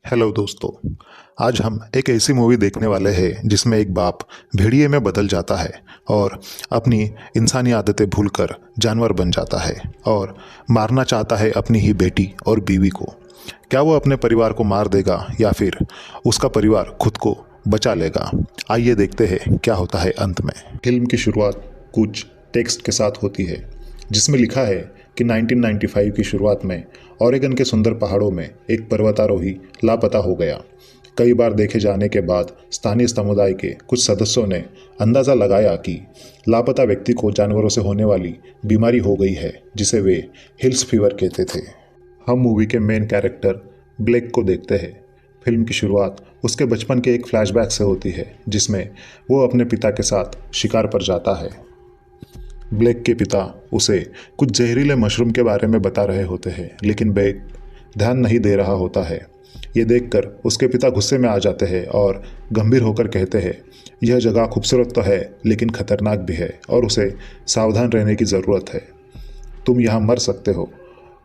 Hello दोस्तों। आज हम एक ऐसी मूवी देखने वाले हैं जिसमें एक बाप भेड़िए में बदल जाता है और अपनी इंसानी आदतें भूलकर जानवर बन जाता है और मारना चाहता है अपनी ही बेटी और बीवी को। क्या वो अपने परिवार को मार देगा या फिर उसका परिवार खुद को बचा लेगा? आइए देखते हैं क्या होता है अंत में। फिल्म की शुरुआत कुछ टेक्स्ट के साथ होती है जिसमें लिखा है कि 1995 की शुरुआत में ओरेगन के सुंदर पहाड़ों में एक पर्वतारोही लापता हो गया। कई बार देखे जाने के बाद स्थानीय समुदाय के कुछ सदस्यों ने अंदाज़ा लगाया कि लापता व्यक्ति को जानवरों से होने वाली बीमारी हो गई है जिसे वे हिल्स फीवर कहते थे। हम मूवी के मेन कैरेक्टर ब्लेक को देखते हैं। फिल्म की शुरुआत उसके बचपन के एक फ्लैशबैक से होती है जिसमें वो अपने पिता के साथ शिकार पर जाता है। ब्लेक के पिता उसे कुछ जहरीले मशरूम के बारे में बता रहे होते हैं लेकिन ब्लेक ध्यान नहीं दे रहा होता है। ये देखकर उसके पिता गुस्से में आ जाते हैं और गंभीर होकर कहते हैं, यह जगह खूबसूरत तो है लेकिन खतरनाक भी है और उसे सावधान रहने की ज़रूरत है। तुम यहाँ मर सकते हो।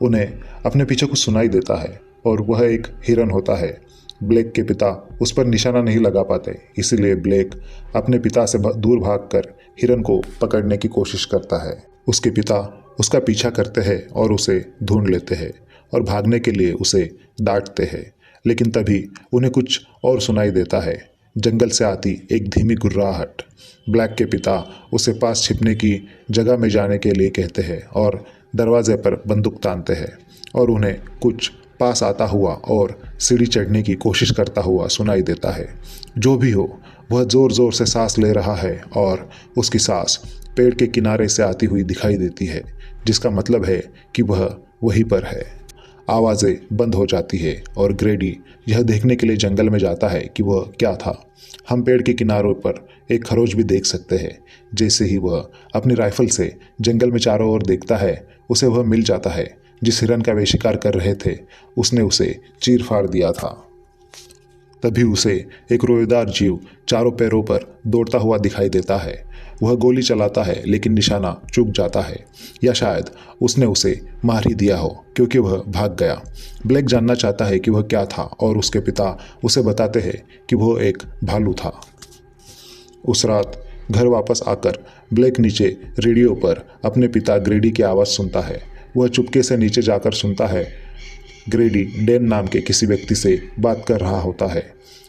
उन्हें अपने पीछे कुछ सुनाई देता है और वह एक हिरन होता है। ब्लेक के पिता उस पर निशाना नहीं लगा पाते, इसीलिए ब्लेक अपने पिता से दूर भागकर हिरन को पकड़ने की कोशिश करता है। उसके पिता उसका पीछा करते हैं और उसे ढूंढ लेते हैं और भागने के लिए उसे डांटते हैं, लेकिन तभी उन्हें कुछ और सुनाई देता है, जंगल से आती एक धीमी गुर्राहट। ब्लैक के पिता उसे पास छिपने की जगह में जाने के लिए कहते हैं और दरवाजे पर बंदूक तानते हैं और उन्हें कुछ पास आता हुआ और सीढ़ी चढ़ने की कोशिश करता हुआ सुनाई देता है। जो भी हो, वह ज़ोर ज़ोर से सांस ले रहा है और उसकी सांस पेड़ के किनारे से आती हुई दिखाई देती है, जिसका मतलब है कि वह वहीं पर है। आवाज़ें बंद हो जाती है और ग्रेडी यह देखने के लिए जंगल में जाता है कि वह क्या था। हम पेड़ के किनारों पर एक खरोच भी देख सकते हैं। जैसे ही वह अपनी राइफल से जंगल में चारों ओर देखता है, उसे वह मिल जाता है। जिस हिरन का वे शिकार कर रहे थे उसने उसे चीर फाड़ दिया था। तभी उसे एक रोएदार जीव चारों पैरों पर दौड़ता हुआ दिखाई देता है। वह गोली चलाता है लेकिन निशाना चूक जाता है, या शायद उसने उसे मार ही दिया हो क्योंकि वह भाग गया। ब्लैक जानना चाहता है कि वह क्या था और उसके पिता उसे बताते हैं कि वह एक भालू था। उस रात घर वापस आकर ब्लैक नीचे रेडियो पर अपने पिता ग्रेडी की आवाज़ सुनता है। वह चुपके से नीचे जाकर सुनता है। ग्रेडी डैन नाम के किसी व्यक्ति से बात कर रहा होता है।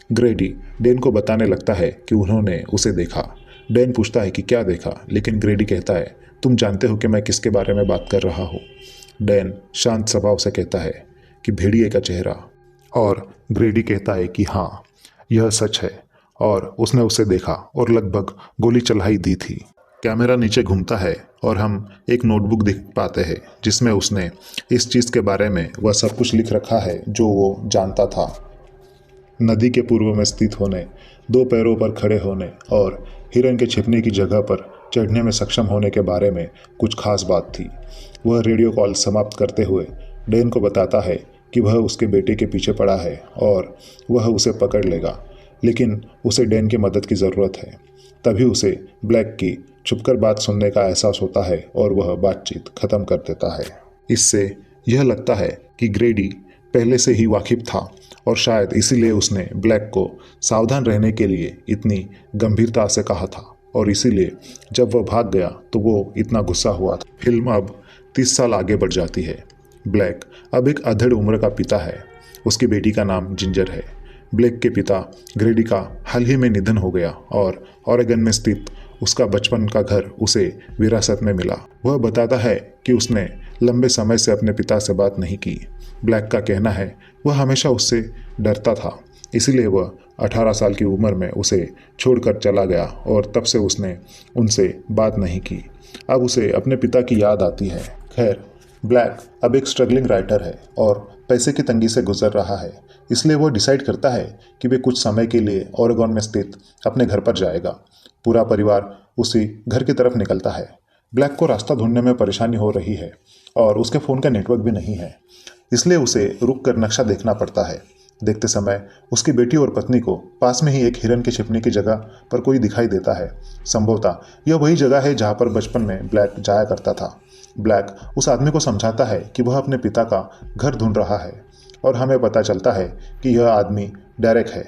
ग्रेडी डैन को बताने लगता है कि उन्होंने उसे देखा। डैन पूछता है कि क्या देखा, लेकिन ग्रेडी कहता है, तुम जानते हो कि मैं किसके बारे में बात कर रहा हूँ। डैन शांत स्वभाव से कहता है कि भेड़िए का चेहरा, और ग्रेडी कहता है कि हाँ, यह सच है और उसने उसे देखा और लगभग गोली चला ही दी थी। कैमरा नीचे घूमता है और हम एक नोटबुक देख पाते हैं जिसमें उसने इस चीज़ के बारे में वह सब कुछ लिख रखा है जो वो जानता था। नदी के पूर्व में स्थित होने, दो पैरों पर खड़े होने और हिरन के छिपने की जगह पर चढ़ने में सक्षम होने के बारे में कुछ खास बात थी। वह रेडियो कॉल समाप्त करते हुए डैन को बताता है कि वह उसके बेटे के पीछे पड़ा है और वह उसे पकड़ लेगा, लेकिन उसे डैन की मदद की ज़रूरत है। तभी उसे ब्लैक की छुपकर बात सुनने का एहसास होता है और वह बातचीत खत्म कर देता है। इससे यह लगता है कि ग्रेडी पहले से ही वाकिफ था और शायद इसीलिए उसने ब्लैक को सावधान रहने के लिए इतनी गंभीरता से कहा था और इसीलिए जब वह भाग गया तो वो इतना गुस्सा हुआ था। फिल्म अब 30 साल आगे बढ़ जाती है। ब्लैक अब एक अधेड़ उम्र का पिता है। उसकी बेटी का नाम जिंजर है। ब्लैक के पिता ग्रेडी का हाल ही में निधन हो गया और ओरेगन में स्थित उसका बचपन का घर उसे विरासत में मिला। वह बताता है कि उसने लंबे समय से अपने पिता से बात नहीं की। ब्लैक का कहना है वह हमेशा उससे डरता था, इसीलिए वह 18 साल की उम्र में उसे छोड़कर चला गया और तब से उसने उनसे बात नहीं की। अब उसे अपने पिता की याद आती है। खैर, ब्लैक अब एक स्ट्रगलिंग राइटर है और पैसे की तंगी से गुजर रहा है, इसलिए वो डिसाइड करता है कि वे कुछ समय के लिए ओरेगन में स्थित अपने घर पर जाएगा। पूरा परिवार उसी घर की तरफ निकलता है। ब्लैक को रास्ता ढूंढने में परेशानी हो रही है और उसके फ़ोन का नेटवर्क भी नहीं है, इसलिए उसे रुक कर नक्शा देखना पड़ता है। देखते समय उसकी बेटी और पत्नी को पास में ही एक हिरन के छिपने की जगह पर कोई दिखाई देता है। संभवतः यह वही जगह है जहाँ पर बचपन में ब्लैक जाया करता था। ब्लैक उस आदमी को समझाता है कि वह अपने पिता का घर ढूंढ रहा है। और हमें पता चलता है कि यह आदमी डेरेक है।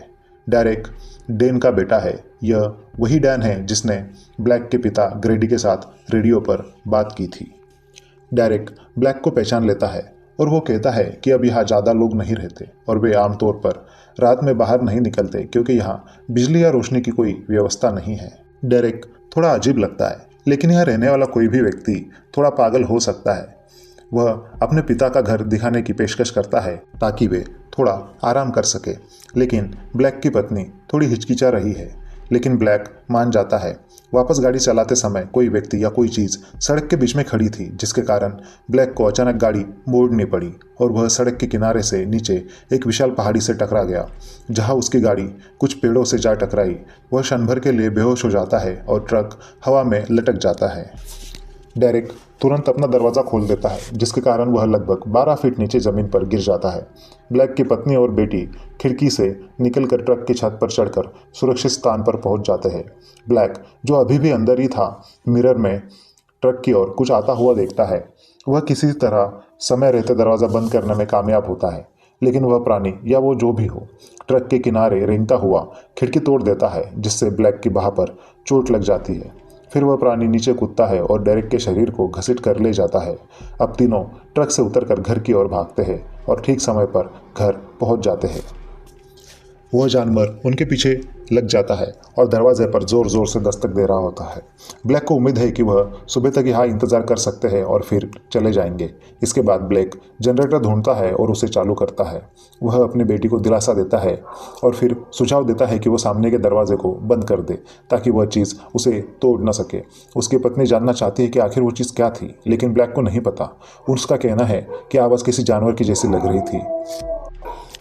डेरेक डैन का बेटा है। यह वही डैन है जिसने ब्लैक के पिता ग्रेडी के साथ रेडियो पर बात की थी। डेरेक ब्लैक को पहचान लेता है और वो कहता है कि अब यहाँ ज़्यादा लोग नहीं रहते और वे आमतौर पर रात में बाहर नहीं निकलते क्योंकि यहाँ बिजली या रोशनी की कोई व्यवस्था नहीं है। डेरेक थोड़ा अजीब लगता है, लेकिन यहाँ रहने वाला कोई भी व्यक्ति थोड़ा पागल हो सकता है। वह अपने पिता का घर दिखाने की पेशकश करता है ताकि वे थोड़ा आराम कर सके, लेकिन ब्लैक की पत्नी थोड़ी हिचकिचा रही है। लेकिन ब्लैक मान जाता है। वापस गाड़ी चलाते समय कोई व्यक्ति या कोई चीज़ सड़क के बीच में खड़ी थी, जिसके कारण ब्लैक को अचानक गाड़ी मोड़नी पड़ी और वह सड़क के किनारे से नीचे एक विशाल पहाड़ी से टकरा गया, जहां उसकी गाड़ी कुछ पेड़ों से जा टकराई। वह क्षण भर के लिए बेहोश हो जाता है और ट्रक हवा में लटक जाता है। डेरेक तुरंत अपना दरवाज़ा खोल देता है, जिसके कारण वह लगभग 12 फीट नीचे ज़मीन पर गिर जाता है। ब्लैक की पत्नी और बेटी खिड़की से निकलकर ट्रक की छत पर चढ़कर सुरक्षित स्थान पर पहुंच जाते हैं। ब्लैक, जो अभी भी अंदर ही था, मिरर में ट्रक की ओर कुछ आता हुआ देखता है। वह किसी तरह समय रहते दरवाज़ा बंद करने में कामयाब होता है, लेकिन वह प्राणी या वो जो भी हो ट्रक के किनारे रेंगता हुआ खिड़की तोड़ देता है, जिससे ब्लैक की बाह पर चोट लग जाती है। फिर वह प्राणी नीचे कूदता है और डेरेक के शरीर को घसीट कर ले जाता है। अब तीनों ट्रक से उतरकर घर की ओर भागते हैं और ठीक समय पर घर पहुंच जाते हैं। वह जानवर उनके पीछे लग जाता है और दरवाजे पर जोर जोर से दस्तक दे रहा होता है। ब्लैक को उम्मीद है कि वह सुबह तक यहाँ इंतजार कर सकते हैं और फिर चले जाएंगे। इसके बाद ब्लैक जनरेटर ढूंढता है और उसे चालू करता है। वह अपनी बेटी को दिलासा देता है और फिर सुझाव देता है कि वो सामने के दरवाजे को बंद कर दे ताकि वह चीज़ उसे तोड़ न सके। उसकी पत्नी जानना चाहती है कि आखिर वो चीज़ क्या थी, लेकिन ब्लैक को नहीं पता। उसका कहना है कि आवाज़ किसी जानवर की जैसी लग रही थी,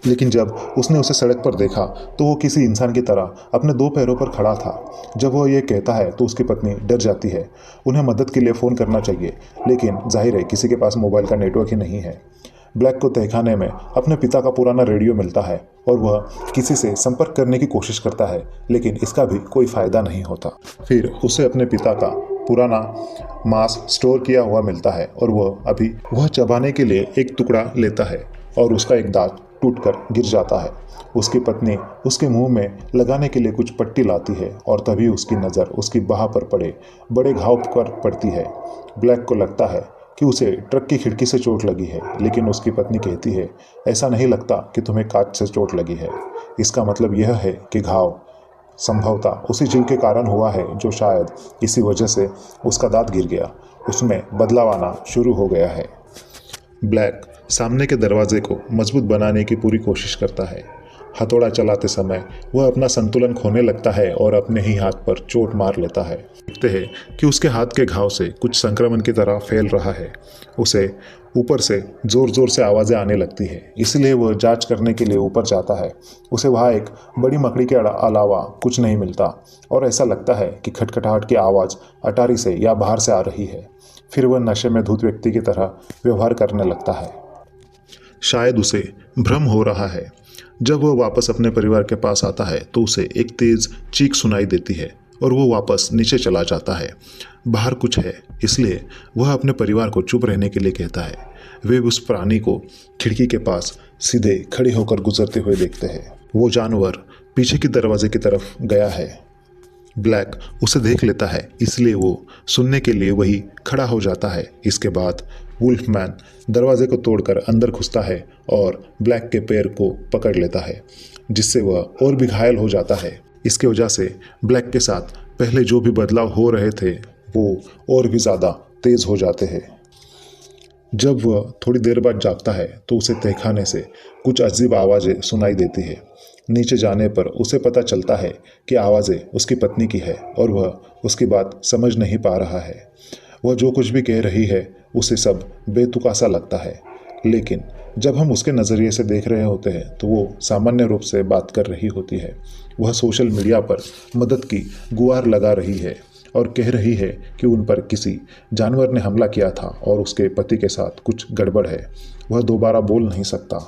लेकिन जब उसने उसे सड़क पर देखा तो वो किसी इंसान की तरह अपने 2 पैरों पर खड़ा था। जब वह ये कहता है तो उसकी पत्नी डर जाती है। उन्हें मदद के लिए फ़ोन करना चाहिए, लेकिन जाहिर है किसी के पास मोबाइल का नेटवर्क ही नहीं है। ब्लैक को तहखाने में अपने पिता का पुराना रेडियो मिलता है और वह किसी से संपर्क करने की कोशिश करता है, लेकिन इसका भी कोई फ़ायदा नहीं होता। फिर उसे अपने पिता का पुराना मांस स्टोर किया हुआ मिलता है और वह चबाने के लिए एक टुकड़ा लेता है और उसका एक दांत टूटकर गिर जाता है। उसकी पत्नी उसके मुंह में लगाने के लिए कुछ पट्टी लाती है और तभी उसकी नज़र उसकी बाह पर पड़े बड़े घाव पर पड़ती है। ब्लैक को लगता है कि उसे ट्रक की खिड़की से चोट लगी है, लेकिन उसकी पत्नी कहती है, ऐसा नहीं लगता कि तुम्हें कांच से चोट लगी है। इसका मतलब यह है कि घाव संभवतः उसी जीव के कारण हुआ है जो शायद इसी वजह से उसका दांत गिर गया। उसमें बदलाव आना शुरू हो गया है। ब्लैक सामने के दरवाजे को मजबूत बनाने की पूरी कोशिश करता है। हथौड़ा चलाते समय वह अपना संतुलन खोने लगता है और अपने ही हाथ पर चोट मार लेता है। देखते हैं कि उसके हाथ के घाव से कुछ संक्रमण की तरह फैल रहा है। उसे ऊपर से ज़ोर ज़ोर से आवाज़ें आने लगती है, इसलिए वह जांच करने के लिए ऊपर जाता है। उसे वहाँ एक बड़ी मकड़ी के अलावा कुछ नहीं मिलता और ऐसा लगता है कि खटखटाहट की आवाज़ अटारी से या बाहर से आ रही है। फिर वह नशे में धुत व्यक्ति की तरह व्यवहार करने लगता है। शायद उसे भ्रम हो रहा है। जब वह वापस अपने परिवार के पास आता है तो उसे एक तेज चीख सुनाई देती है और वो वापस नीचे चला जाता है। बाहर कुछ है, इसलिए वह अपने परिवार को चुप रहने के लिए कहता है। वे उस प्राणी को खिड़की के पास सीधे खड़े होकर गुजरते हुए देखते हैं। वो जानवर पीछे की दरवाजे की तरफ गया है। ब्लैक उसे देख लेता है, इसलिए वो सुनने के लिए वही खड़ा हो जाता है। इसके बाद वुल्फमैन दरवाजे को तोड़कर अंदर घुसता है और ब्लैक के पैर को पकड़ लेता है, जिससे वह और भी घायल हो जाता है। इसके वजह से ब्लैक के साथ पहले जो भी बदलाव हो रहे थे वो और भी ज़्यादा तेज़ हो जाते हैं। जब वह थोड़ी देर बाद जागता है तो उसे तहखाने से कुछ अजीब आवाज़ें सुनाई देती है। नीचे जाने पर उसे पता चलता है कि आवाज़ें उसकी पत्नी की है और वह उसकी बात समझ नहीं पा रहा है। वह जो कुछ भी कह रही है उसे सब बेतुका सा लगता है, लेकिन जब हम उसके नज़रिए से देख रहे होते हैं तो वो सामान्य रूप से बात कर रही होती है। वह सोशल मीडिया पर मदद की गुहार लगा रही है और कह रही है कि उन पर किसी जानवर ने हमला किया था और उसके पति के साथ कुछ गड़बड़ है। वह दोबारा बोल नहीं सकता।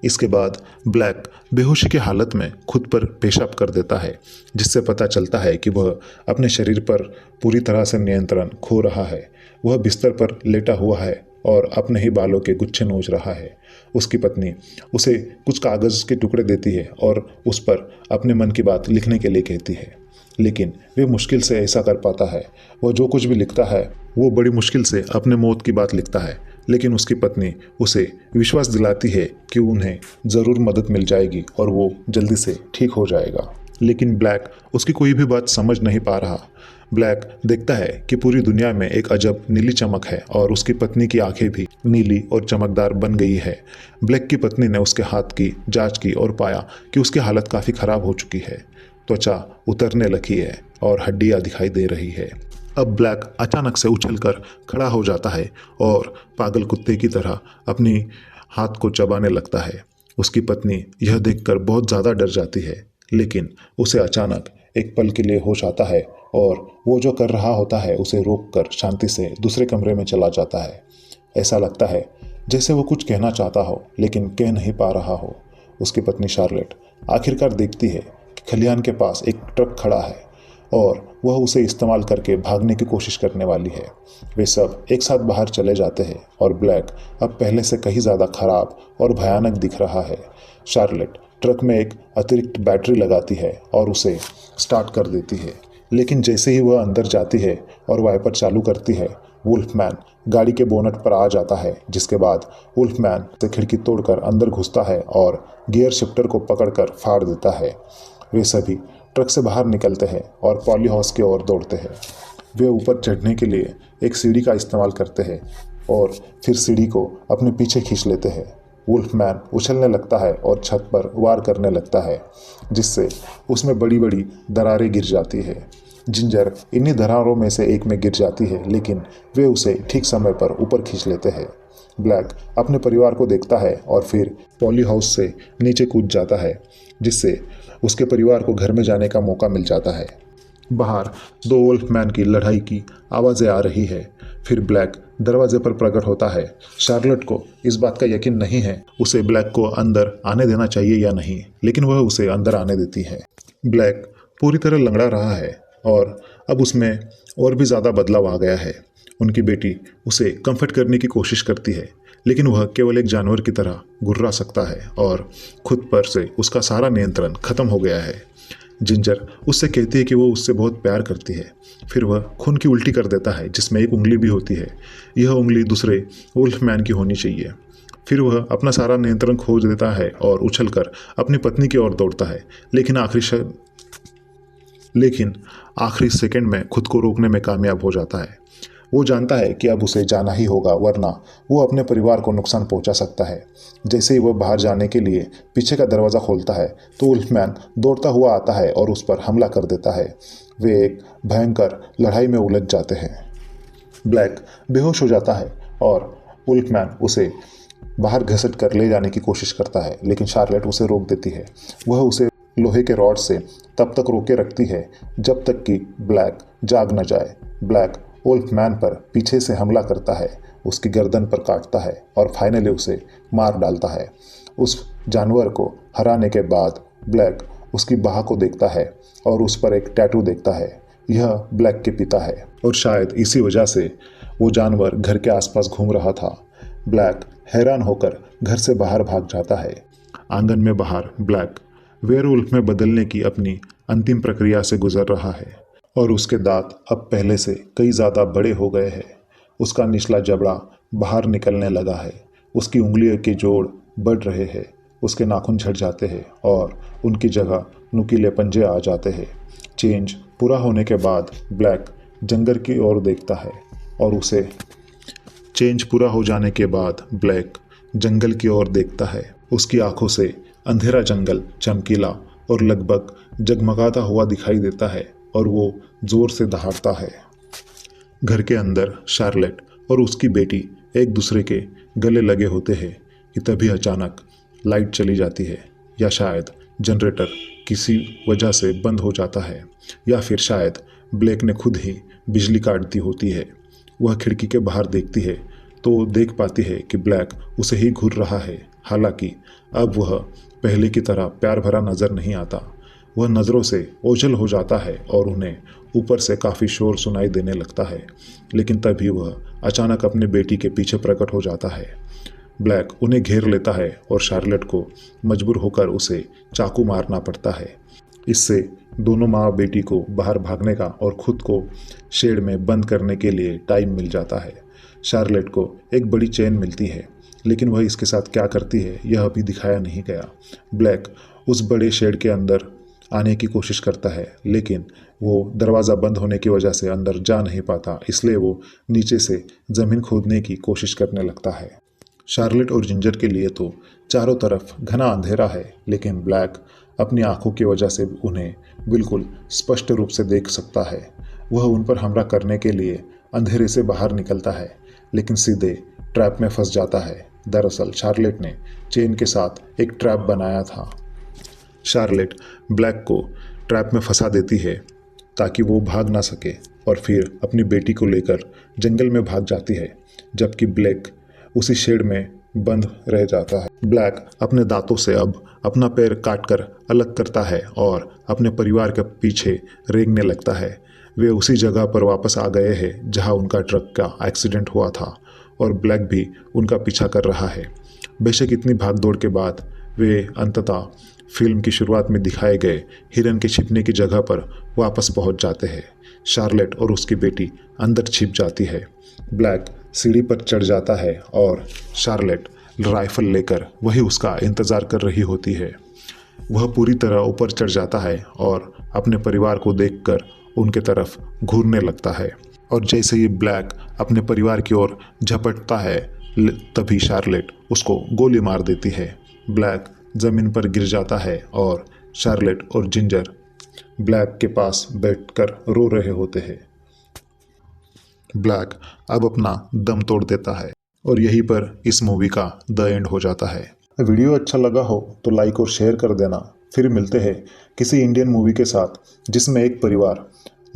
इसके बाद ब्लैक बेहोशी की हालत में खुद पर पेशाब कर देता है, जिससे पता चलता है कि वह अपने शरीर पर पूरी तरह से नियंत्रण खो रहा है। वह बिस्तर पर लेटा हुआ है और अपने ही बालों के गुच्छे नोच रहा है। उसकी पत्नी उसे कुछ कागज़ के टुकड़े देती है और उस पर अपने मन की बात लिखने के लिए कहती है, लेकिन वे मुश्किल से ऐसा कर पाता है। वह जो कुछ भी लिखता है वो बड़ी मुश्किल से अपने मौत की बात लिखता है, लेकिन उसकी पत्नी उसे विश्वास दिलाती है कि उन्हें ज़रूर मदद मिल जाएगी और वो जल्दी से ठीक हो जाएगा। लेकिन ब्लैक उसकी कोई भी बात समझ नहीं पा रहा। ब्लैक देखता है कि पूरी दुनिया में एक अजब नीली चमक है और उसकी पत्नी की आंखें भी नीली और चमकदार बन गई है। ब्लैक की पत्नी ने उसके हाथ की जांच की और पाया कि उसकी हालत काफ़ी ख़राब हो चुकी है। त्वचा उतरने लगी है और हड्डियाँ दिखाई दे रही है। अब ब्लैक अचानक से उछलकर खड़ा हो जाता है और पागल कुत्ते की तरह अपनी हाथ को चबाने लगता है। उसकी पत्नी यह देखकर बहुत ज़्यादा डर जाती है, लेकिन उसे अचानक एक पल के लिए होश आता है और वो जो कर रहा होता है उसे रोककर शांति से दूसरे कमरे में चला जाता है। ऐसा लगता है जैसे वो कुछ कहना चाहता हो लेकिन कह नहीं पा रहा हो। उसकी पत्नी शार्लेट आखिरकार देखती है कि खलिहान के पास एक ट्रक खड़ा है और वह उसे इस्तेमाल करके भागने की कोशिश करने वाली है। वे सब एक साथ बाहर चले जाते हैं और ब्लैक अब पहले से कहीं ज़्यादा खराब और भयानक दिख रहा है। शार्लेट ट्रक में एक अतिरिक्त बैटरी लगाती है और उसे स्टार्ट कर देती है, लेकिन जैसे ही वह अंदर जाती है और वाइपर चालू करती है, वुल्फमैन गाड़ी के बोनट पर आ जाता है, जिसके बाद वुल्फमैन से खिड़की तोड़कर अंदर घुसता है और गियर शिफ्टर को पकड़कर फाड़ देता है। वे सभी ट्रक से बाहर निकलते हैं और पॉली हाउस की ओर दौड़ते हैं। वे ऊपर चढ़ने के लिए एक सीढ़ी का इस्तेमाल करते हैं और फिर सीढ़ी को अपने पीछे खींच लेते हैं। वुल्फमैन उछलने लगता है और छत पर वार करने लगता है, जिससे उसमें बड़ी बड़ी दरारें गिर जाती है। जिंजर इन्हीं दरारों में से एक में गिर जाती है, लेकिन वे उसे ठीक समय पर ऊपर खींच लेते हैं। ब्लैक अपने परिवार को देखता है और फिर पॉली हाउस से नीचे कूद जाता है, जिससे उसके परिवार को घर में जाने का मौका मिल जाता है। बाहर दो वुल्फमैन की लड़ाई की आवाज़ें आ रही है। फिर ब्लैक दरवाजे पर प्रकट होता है। शार्लेट को इस बात का यकीन नहीं है उसे ब्लैक को अंदर आने देना चाहिए या नहीं, लेकिन वह उसे अंदर आने देती है। ब्लैक पूरी तरह लंगड़ा रहा है और अब उसमें और भी ज़्यादा बदलाव आ गया है। उनकी बेटी उसे कंफर्ट करने की कोशिश करती है, लेकिन वह केवल एक जानवर की तरह गुर्रा सकता है और खुद पर से उसका सारा नियंत्रण खत्म हो गया है। जिंजर उससे कहती है कि वो उससे बहुत प्यार करती है। फिर वह खून की उल्टी कर देता है, जिसमें एक उंगली भी होती है। यह उंगली दूसरे वुल्फमैन की होनी चाहिए। फिर वह अपना सारा नियंत्रण खो देता है और उछलकर अपनी पत्नी की ओर दौड़ता है, लेकिन आखिरी सेकंड में खुद को रोकने में कामयाब हो जाता है। वो जानता है कि अब उसे जाना ही होगा, वरना वो अपने परिवार को नुकसान पहुंचा सकता है। जैसे ही वह बाहर जाने के लिए पीछे का दरवाज़ा खोलता है तो वुल्फमैन दौड़ता हुआ आता है और उस पर हमला कर देता है। वे एक भयंकर लड़ाई में उलझ जाते हैं। ब्लैक बेहोश हो जाता है और वुल्फमैन उसे बाहर घसीट कर ले जाने की कोशिश करता है, लेकिन शार्लेट उसे रोक देती है। वह उसे लोहे के रॉड से तब तक रोके रखती है जब तक कि ब्लैक जाग न जाए। ब्लैक वुल्फमैन पर पीछे से हमला करता है, उसकी गर्दन पर काटता है और फाइनली उसे मार डालता है। उस जानवर को हराने के बाद ब्लैक उसकी बाह को देखता है और उस पर एक टैटू देखता है। यह ब्लैक के पिता है और शायद इसी वजह से वो जानवर घर के आसपास घूम रहा था। ब्लैक हैरान होकर घर से बाहर भाग जाता है। आंगन में बाहर ब्लैक वेयरवुल्फ में बदलने की अपनी अंतिम प्रक्रिया से गुजर रहा है और उसके दांत अब पहले से कई ज़्यादा बड़े हो गए हैं। उसका निचला जबड़ा बाहर निकलने लगा है। उसकी उंगलियों के जोड़ बढ़ रहे हैं। उसके नाखून झड़ जाते हैं और उनकी जगह नुकीले पंजे आ जाते हैं। चेंज पूरा होने के बाद ब्लैक जंगल की ओर देखता है और उसे चेंज पूरा हो जाने के बाद ब्लैक जंगल की ओर देखता है। उसकी आंखों से अंधेरा जंगल चमकीला और लगभग जगमगाता हुआ दिखाई देता है और वो जोर से दहाड़ता है। घर के अंदर शार्लेट और उसकी बेटी एक दूसरे के गले लगे होते हैं कि तभी अचानक लाइट चली जाती है, या शायद जनरेटर किसी वजह से बंद हो जाता है, या फिर शायद ब्लैक ने खुद ही बिजली काट दी होती है। वह खिड़की के बाहर देखती है तो देख पाती है कि ब्लैक उसे ही घूर रहा है। हालांकि अब वह पहले की तरह प्यार भरा नजर नहीं आता। वह नज़रों से ओझल हो जाता है और उन्हें ऊपर से काफ़ी शोर सुनाई देने लगता है, लेकिन तभी वह अचानक अपने बेटी के पीछे प्रकट हो जाता है। ब्लैक उन्हें घेर लेता है और शार्लेट को मजबूर होकर उसे चाकू मारना पड़ता है। इससे दोनों माँ बेटी को बाहर भागने का और खुद को शेड में बंद करने के लिए टाइम मिल जाता है। शार्लेट को एक बड़ी चेन मिलती है, लेकिन वह इसके साथ क्या करती है यह अभी दिखाया नहीं गया। ब्लैक उस बड़े शेड के अंदर आने की कोशिश करता है, लेकिन वो दरवाज़ा बंद होने की वजह से अंदर जा नहीं पाता, इसलिए वो नीचे से ज़मीन खोदने की कोशिश करने लगता है। शार्लेट और जिंजर के लिए तो चारों तरफ घना अंधेरा है, लेकिन ब्लैक अपनी आंखों की वजह से उन्हें बिल्कुल स्पष्ट रूप से देख सकता है। वह उन पर हमला करने के लिए अंधेरे से बाहर निकलता है, लेकिन सीधे ट्रैप में फंस जाता है। दरअसल शार्लेट ने चेन के साथ एक ट्रैप बनाया था। शार्लेट ब्लैक को ट्रैप में फंसा देती है ताकि वो भाग ना सके और फिर अपनी बेटी को लेकर जंगल में भाग जाती है, जबकि ब्लैक उसी शेड में बंद रह जाता है। ब्लैक अपने दांतों से अब अपना पैर काटकर अलग करता है और अपने परिवार के पीछे रेंगने लगता है। वे उसी जगह पर वापस आ गए हैं जहां उनका ट्रक का एक्सीडेंट हुआ था और ब्लैक भी उनका पीछा कर रहा है। बेशक इतनी भागदौड़ के बाद वे अंततः फिल्म की शुरुआत में दिखाए गए हिरन के छिपने की जगह पर वापस पहुंच जाते हैं। शार्लेट और उसकी बेटी अंदर छिप जाती है। ब्लैक सीढ़ी पर चढ़ जाता है और शार्लेट राइफल लेकर वही उसका इंतज़ार कर रही होती है। वह पूरी तरह ऊपर चढ़ जाता है और अपने परिवार को देखकर उनके तरफ घूरने लगता है, और जैसे ही ब्लैक अपने परिवार की ओर झपटता है तभी शार्लेट उसको गोली मार देती है। ब्लैक ज़मीन पर गिर जाता है और शार्लेट और जिंजर ब्लैक के पास बैठकर रो रहे होते हैं। ब्लैक अब अपना दम तोड़ देता है और यहीं पर इस मूवी का द एंड हो जाता है। वीडियो अच्छा लगा हो तो लाइक और शेयर कर देना। फिर मिलते हैं किसी इंडियन मूवी के साथ जिसमें एक परिवार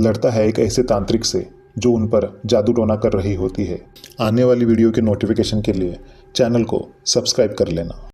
लड़ता है एक ऐसे तांत्रिक से जो उन पर जादू टोना कर रही होती है। आने वाली वीडियो के नोटिफिकेशन के लिए चैनल को सब्सक्राइब कर लेना।